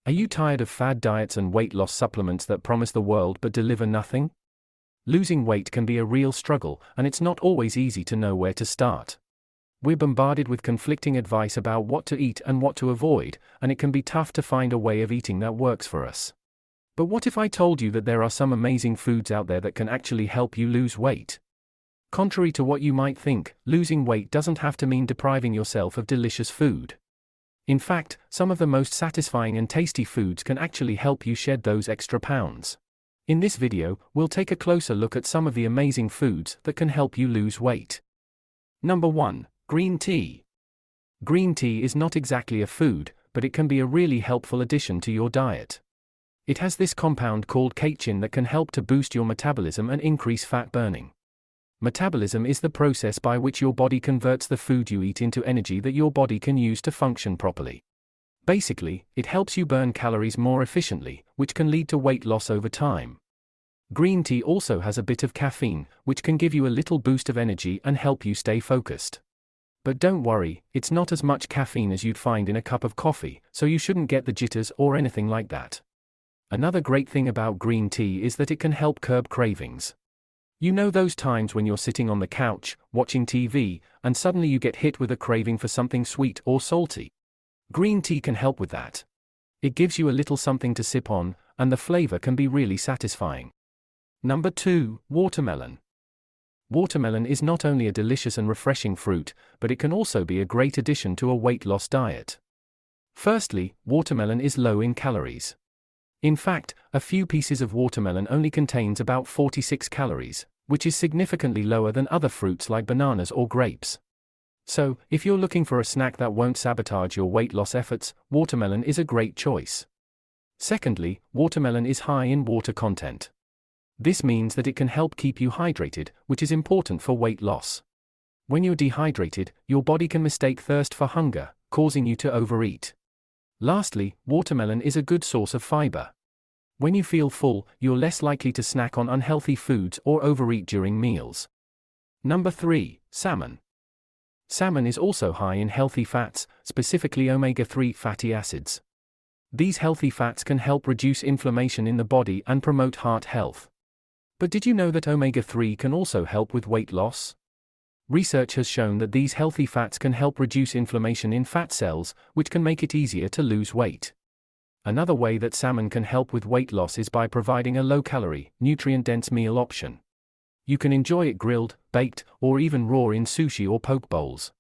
Are you tired of fad diets and weight loss supplements that promise the world but deliver nothing? Losing weight can be a real struggle, and it's not always easy to know where to start. We're bombarded with conflicting advice about what to eat and what to avoid, and it can be tough to find a way of eating that works for us. But what if I told you that there are some amazing foods out there that can actually help you lose weight? Contrary to what you might think, losing weight doesn't have to mean depriving yourself of delicious food. In fact, some of the most satisfying and tasty foods can actually help you shed those extra pounds. In this video, we'll take a closer look at some of the amazing foods that can help you lose weight. Number 1. Green tea. Green tea is not exactly a food, but it can be a really helpful addition to your diet. It has this compound called catechin that can help to boost your metabolism and increase fat burning. Metabolism is the process by which your body converts the food you eat into energy that your body can use to function properly. Basically, it helps you burn calories more efficiently, which can lead to weight loss over time. Green tea also has a bit of caffeine, which can give you a little boost of energy and help you stay focused. But don't worry, it's not as much caffeine as you'd find in a cup of coffee, so you shouldn't get the jitters or anything like that. Another great thing about green tea is that it can help curb cravings. You know those times when you're sitting on the couch, watching TV, and suddenly you get hit with a craving for something sweet or salty? Green tea can help with that. It gives you a little something to sip on, and the flavor can be really satisfying. Number 2. Watermelon. Watermelon is not only a delicious and refreshing fruit, but it can also be a great addition to a weight loss diet. Firstly, watermelon is low in calories. In fact, a few pieces of watermelon only contains about 46 calories, which is significantly lower than other fruits like bananas or grapes. So, if you're looking for a snack that won't sabotage your weight loss efforts, watermelon is a great choice. Secondly, watermelon is high in water content. This means that it can help keep you hydrated, which is important for weight loss. When you're dehydrated, your body can mistake thirst for hunger, causing you to overeat. Lastly, watermelon is a good source of fiber. When you feel full, you're less likely to snack on unhealthy foods or overeat during meals. Number 3. Salmon. Salmon is also high in healthy fats, specifically omega-3 fatty acids. These healthy fats can help reduce inflammation in the body and promote heart health. But did you know that omega-3 can also help with weight loss? Research has shown that these healthy fats can help reduce inflammation in fat cells, which can make it easier to lose weight. Another way that salmon can help with weight loss is by providing a low-calorie, nutrient-dense meal option. You can enjoy it grilled, baked, or even raw in sushi or poke bowls.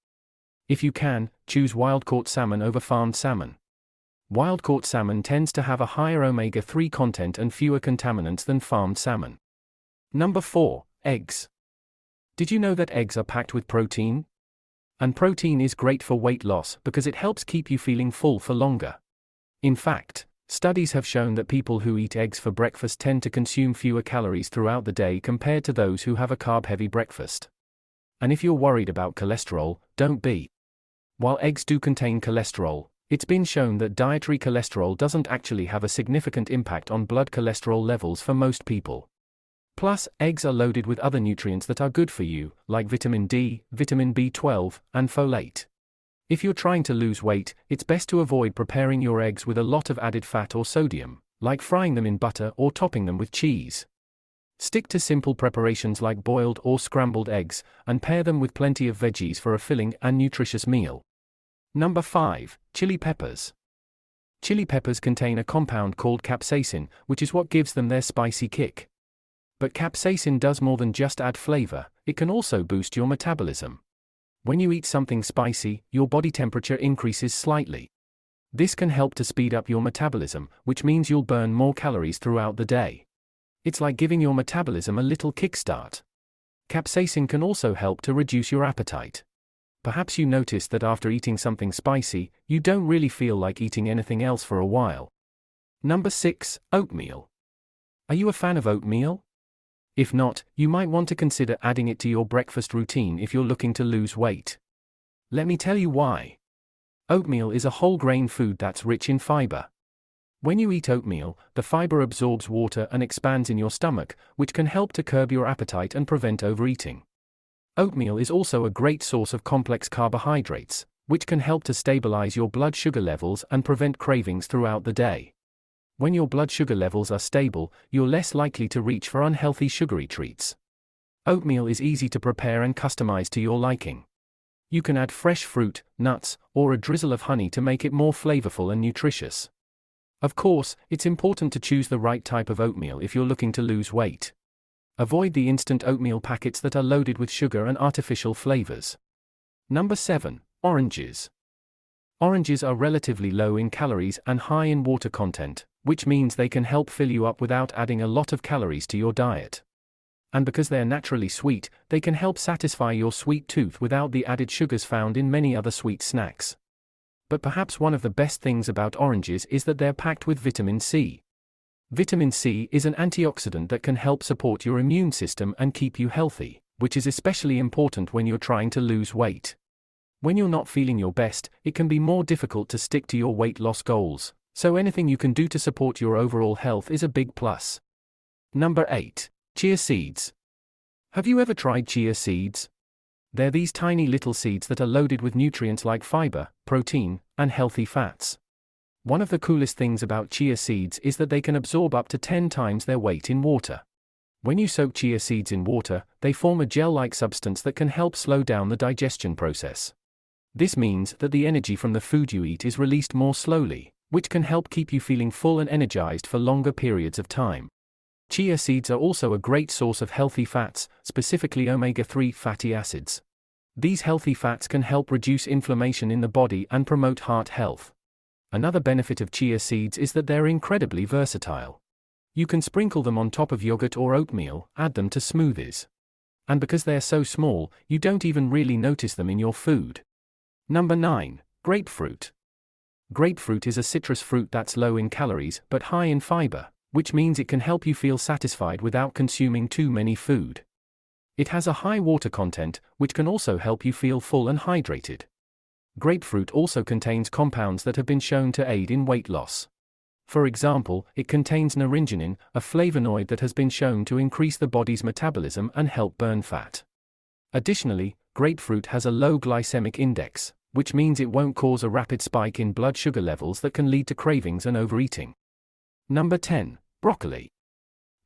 If you can, choose wild-caught salmon over farmed salmon. Wild-caught salmon tends to have a higher omega-3 content and fewer contaminants than farmed salmon. Number 4. Eggs. Did you know that eggs are packed with protein? And protein is great for weight loss because it helps keep you feeling full for longer. In fact, studies have shown that people who eat eggs for breakfast tend to consume fewer calories throughout the day compared to those who have a carb-heavy breakfast. And if you're worried about cholesterol, don't be. While eggs do contain cholesterol, it's been shown that dietary cholesterol doesn't actually have a significant impact on blood cholesterol levels for most people. Plus, eggs are loaded with other nutrients that are good for you, like vitamin D, vitamin B12, and folate. If you're trying to lose weight, it's best to avoid preparing your eggs with a lot of added fat or sodium, like frying them in butter or topping them with cheese. Stick to simple preparations like boiled or scrambled eggs, and pair them with plenty of veggies for a filling and nutritious meal. Number 5. Chili peppers. Chili peppers contain a compound called capsaicin, which is what gives them their spicy kick. But capsaicin does more than just add flavor, it can also boost your metabolism. When you eat something spicy, your body temperature increases slightly. This can help to speed up your metabolism, which means you'll burn more calories throughout the day. It's like giving your metabolism a little kickstart. Capsaicin can also help to reduce your appetite. Perhaps you noticed that after eating something spicy, you don't really feel like eating anything else for a while. Number 6. Oatmeal. Are you a fan of oatmeal? If not, you might want to consider adding it to your breakfast routine if you're looking to lose weight. Let me tell you why. Oatmeal is a whole grain food that's rich in fiber. When you eat oatmeal, the fiber absorbs water and expands in your stomach, which can help to curb your appetite and prevent overeating. Oatmeal is also a great source of complex carbohydrates, which can help to stabilize your blood sugar levels and prevent cravings throughout the day. When your blood sugar levels are stable, you're less likely to reach for unhealthy sugary treats. Oatmeal is easy to prepare and customize to your liking. You can add fresh fruit, nuts, or a drizzle of honey to make it more flavorful and nutritious. Of course, it's important to choose the right type of oatmeal if you're looking to lose weight. Avoid the instant oatmeal packets that are loaded with sugar and artificial flavors. Number 7. Oranges. Oranges are relatively low in calories and high in water content, which means they can help fill you up without adding a lot of calories to your diet. And because they're naturally sweet, they can help satisfy your sweet tooth without the added sugars found in many other sweet snacks. But perhaps one of the best things about oranges is that they're packed with vitamin C. Vitamin C is an antioxidant that can help support your immune system and keep you healthy, which is especially important when you're trying to lose weight. When you're not feeling your best, it can be more difficult to stick to your weight loss goals, so anything you can do to support your overall health is a big plus. Number 8. Chia seeds. Have you ever tried chia seeds? They're these tiny little seeds that are loaded with nutrients like fiber, protein, and healthy fats. One of the coolest things about chia seeds is that they can absorb up to 10 times their weight in water. When you soak chia seeds in water, they form a gel-like substance that can help slow down the digestion process. This means that the energy from the food you eat is released more slowly, which can help keep you feeling full and energized for longer periods of time. Chia seeds are also a great source of healthy fats, specifically omega-3 fatty acids. These healthy fats can help reduce inflammation in the body and promote heart health. Another benefit of chia seeds is that they're incredibly versatile. You can sprinkle them on top of yogurt or oatmeal, add them to smoothies. And because they're so small, you don't even really notice them in your food. Number 9. Grapefruit. Grapefruit is a citrus fruit that's low in calories but high in fiber, which means it can help you feel satisfied without consuming too many food. It has a high water content, which can also help you feel full and hydrated. Grapefruit also contains compounds that have been shown to aid in weight loss. For example, it contains naringenin, a flavonoid that has been shown to increase the body's metabolism and help burn fat. Additionally, grapefruit has a low glycemic index, which means it won't cause a rapid spike in blood sugar levels that can lead to cravings and overeating. Number 10. Broccoli.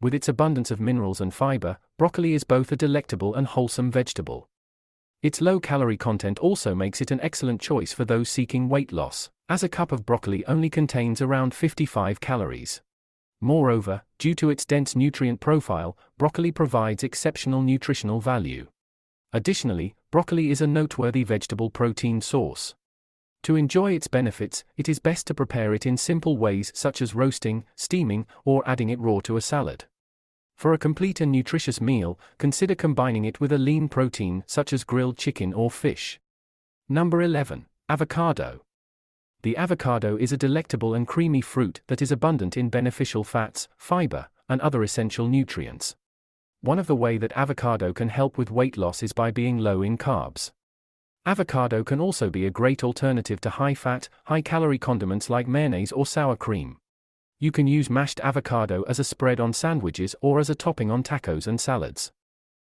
With its abundance of minerals and fiber, broccoli is both a delectable and wholesome vegetable. Its low-calorie content also makes it an excellent choice for those seeking weight loss, as a cup of broccoli only contains around 55 calories. Moreover, due to its dense nutrient profile, broccoli provides exceptional nutritional value. Additionally, broccoli is a noteworthy vegetable protein source. To enjoy its benefits, it is best to prepare it in simple ways such as roasting, steaming, or adding it raw to a salad. For a complete and nutritious meal, consider combining it with a lean protein such as grilled chicken or fish. Number 11. Avocado. The avocado is a delectable and creamy fruit that is abundant in beneficial fats, fiber, and other essential nutrients. One of the ways that avocado can help with weight loss is by being low in carbs. Avocado can also be a great alternative to high-fat, high-calorie condiments like mayonnaise or sour cream. You can use mashed avocado as a spread on sandwiches or as a topping on tacos and salads.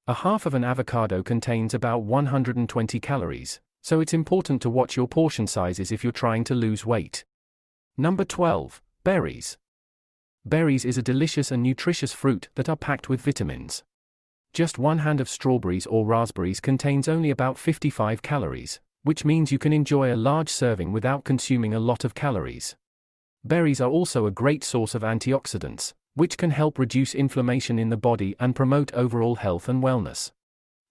A half of an avocado contains about 120 calories, so it's important to watch your portion sizes if you're trying to lose weight. Number 12. Berries. Berries is a delicious and nutritious fruit that are packed with vitamins. Just one hand of strawberries or raspberries contains only about 55 calories, which means you can enjoy a large serving without consuming a lot of calories. Berries are also a great source of antioxidants, which can help reduce inflammation in the body and promote overall health and wellness.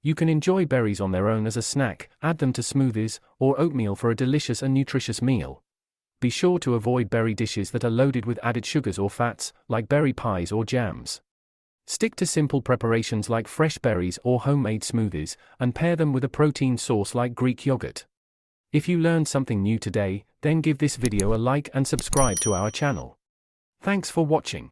You can enjoy berries on their own as a snack, add them to smoothies, or oatmeal for a delicious and nutritious meal. Be sure to avoid berry dishes that are loaded with added sugars or fats, like berry pies or jams. Stick to simple preparations like fresh berries or homemade smoothies, and pair them with a protein source like Greek yogurt. If you learned something new today, then give this video a like and subscribe to our channel. Thanks for watching.